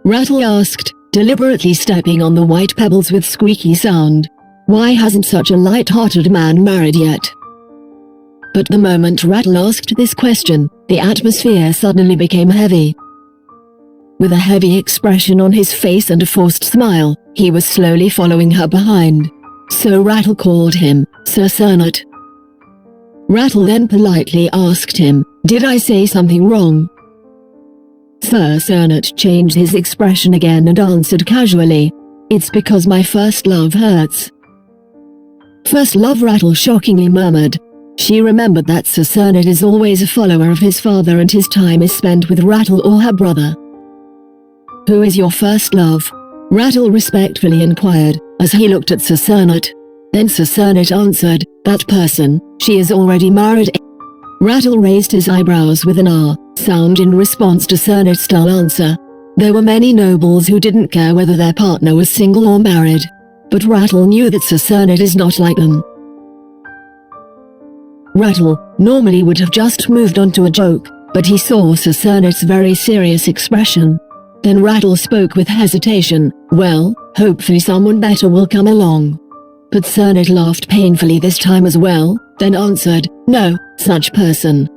Ratil asked, deliberately stepping on the white pebbles with squeaky sound. Why hasn't such a light-hearted man married yet? But the moment Ratil asked this question, the atmosphere suddenly became heavy. With a heavy expression on his face and a forced smile, he was slowly following her behind. So Ratil called him, Sir Cernut. Ratil then politely asked him, did I say something wrong? Sir Cernut changed his expression again and answered casually, it's because my first love hurts. First love, Ratil shockingly murmured. She remembered that Sir Cernut is always a follower of his father and his time is spent with Ratil or her brother. Who is your first love? Ratil respectfully inquired, as he looked at Sir Cernut. Then Sir Cernut answered, that person, she is already married. Ratil raised his eyebrows with an R sound in response to Cernut's style answer. There were many nobles who didn't care whether their partner was single or married. But Ratil knew that Sir Cernut is not like them. Ratil normally would have just moved on to a joke, but he saw Sir Cernut's very serious expression. Then Ratil spoke with hesitation, well, hopefully someone better will come along. But Cernut laughed painfully this time as well, then answered, no, such person.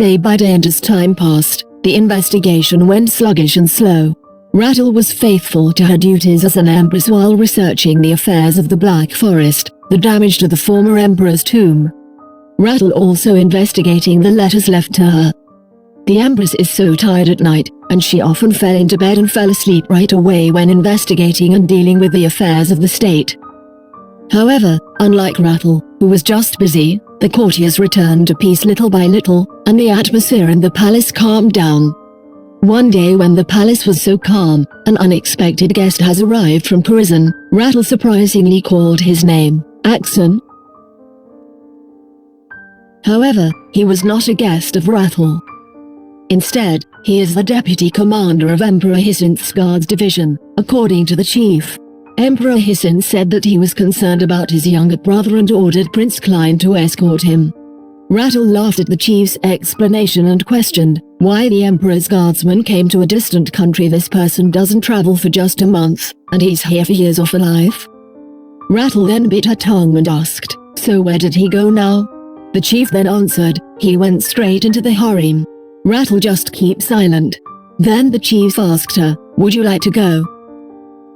Day by day and as time passed, the investigation went sluggish and slow. Ratil was faithful to her duties as an empress while researching the affairs of the Black Forest, the damage to the former emperor's tomb. Ratil also investigating the letters left to her. The empress is so tired at night, and she often fell into bed and fell asleep right away when investigating and dealing with the affairs of the state. However, unlike Ratil, who was just busy, the courtiers returned to peace little by little, and the atmosphere in the palace calmed down. One day when the palace was so calm, an unexpected guest has arrived from prison. Ratil surprisingly called his name, Axon. However, he was not a guest of Ratil. Instead, he is the deputy commander of Emperor Hyacinth's guards division, according to the chief. Emperor Hyacinth said that he was concerned about his younger brother and ordered Prince Klein to escort him. Ratil laughed at the chief's explanation and questioned why the emperor's guardsman came to a distant country. This person doesn't travel for just a month, and he's here for years of a life. Ratil then bit her tongue and asked, so where did he go now? The chief then answered, he went straight into the harem. Ratil just kept silent. Then the chief asked her, would you like to go?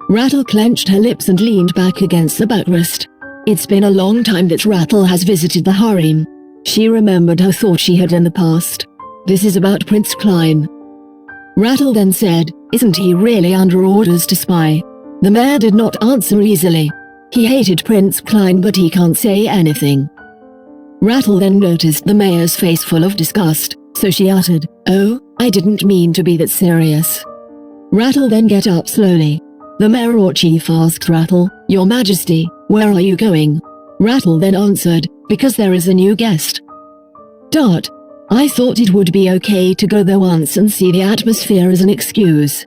Ratil clenched her lips and leaned back against the backrest. It's been a long time that Ratil has visited the harem. She remembered how thought she had in the past. This is about Prince Klein. Ratil then said, isn't he really under orders to spy? The mayor did not answer easily. He hated Prince Klein, but he can't say anything. Ratil then noticed the mayor's face full of disgust, so she uttered, oh, I didn't mean to be that serious. Ratil then get up slowly. The mayor or chief asked Ratil, Your Majesty, where are you going? Ratil then answered, because there is a new guest. Dart. I thought it would be okay to go there once and see the atmosphere as an excuse.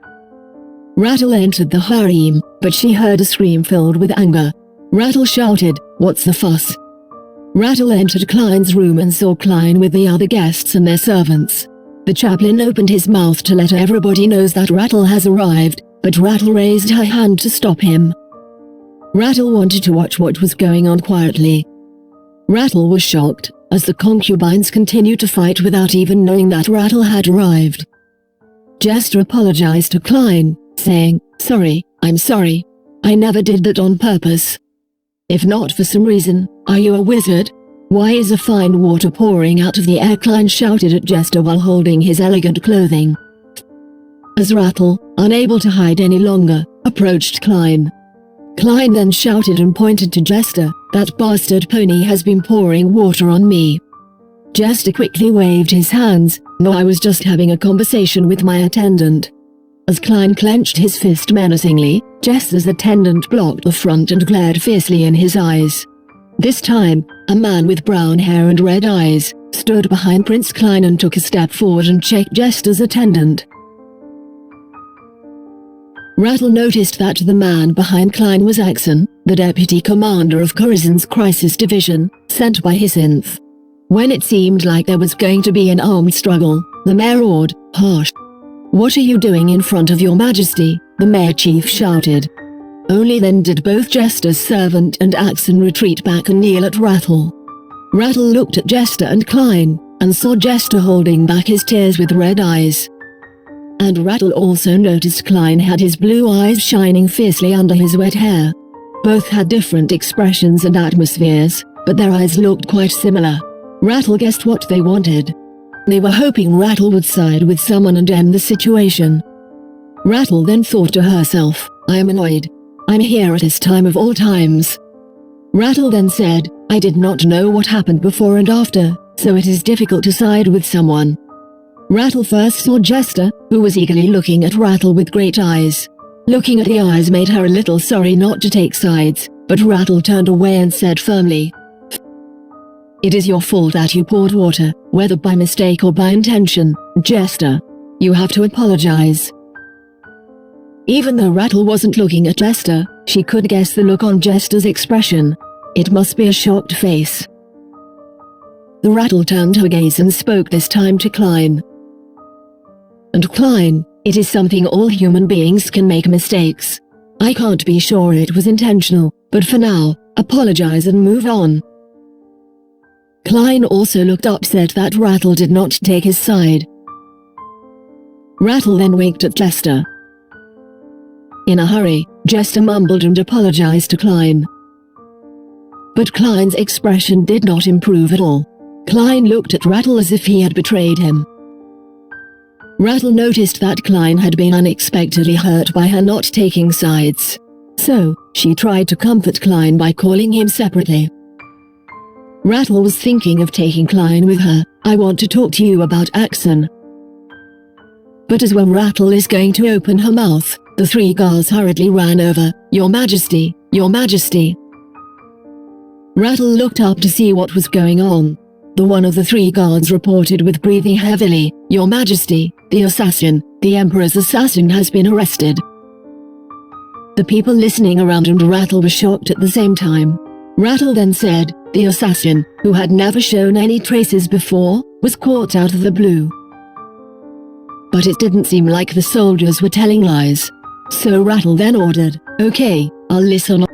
Ratil entered the harem, but she heard a scream filled with anger. Ratil shouted, what's the fuss? Ratil entered Klein's room and saw Klein with the other guests and their servants. The chaplain opened his mouth to let everybody know that Ratil has arrived, but Ratil raised her hand to stop him. Ratil wanted to watch what was going on quietly. Ratil was shocked, as the concubines continued to fight without even knowing that Ratil had arrived. Gesta apologized to Klein, saying, sorry, I'm sorry. I never did that on purpose. If not for some reason, are you a wizard? Why is a fine water pouring out of the air? Klein shouted at Gesta while holding his elegant clothing. As Ratil, unable to hide any longer, approached Klein. Klein then shouted and pointed to Gesta, that bastard pony has been pouring water on me. Gesta quickly waved his hands, no, I was just having a conversation with my attendant. As Klein clenched his fist menacingly, Gesta's attendant blocked the front and glared fiercely in his eyes. This time, a man with brown hair and red eyes stood behind Prince Klein and took a step forward and checked Gesta's attendant. Ratil noticed that the man behind Klein was Axon, the deputy commander of Corazon's crisis division, sent by Hyacinth. When it seemed like there was going to be an armed struggle, the mayor roared, harsh. "What are you doing in front of your majesty?" the mayor chief shouted. Only then did both Jester's servant and Axon retreat back and kneel at Ratil. Ratil looked at Jester and Klein, and saw Jester holding back his tears with red eyes. And Ratil also noticed Klein had his blue eyes shining fiercely under his wet hair. Both had different expressions and atmospheres, but their eyes looked quite similar. Ratil guessed what they wanted. They were hoping Ratil would side with someone and end the situation. Ratil then thought to herself, "I am annoyed. I'm here at this time of all times." Ratil then said, "I did not know what happened before and after, so it is difficult to side with someone." Ratil first saw Jester, who was eagerly looking at Ratil with great eyes. Looking at the eyes made her a little sorry not to take sides, but Ratil turned away and said firmly, "It is your fault that you poured water, whether by mistake or by intention, Jester. You have to apologize." Even though Ratil wasn't looking at Jester, she could guess the look on Jester's expression. It must be a shocked face. The Ratil turned her gaze and spoke this time to Klein. "And Klein, it is something all human beings can make mistakes. I can't be sure it was intentional, but for now, apologize and move on." Klein also looked upset that Ratil did not take his side. Ratil then winked at Jester. In a hurry, Jester mumbled and apologized to Klein. But Klein's expression did not improve at all. Klein looked at Ratil as if he had betrayed him. Ratil noticed that Klein had been unexpectedly hurt by her not taking sides. So, she tried to comfort Klein by calling him separately. Ratil was thinking of taking Klein with her. "I want to talk to you about Axon." But as when Ratil is going to open her mouth, the three guards hurriedly ran over. "Your Majesty, Your Majesty." Ratil looked up to see what was going on. The one of the three guards reported with breathing heavily, "Your Majesty, the assassin, the Emperor's assassin has been arrested." The people listening around and Ratil were shocked at the same time. Ratil then said, "The assassin, who had never shown any traces before, was caught out of the blue." But it didn't seem like the soldiers were telling lies. So Ratil then ordered, "Okay, I'll listen."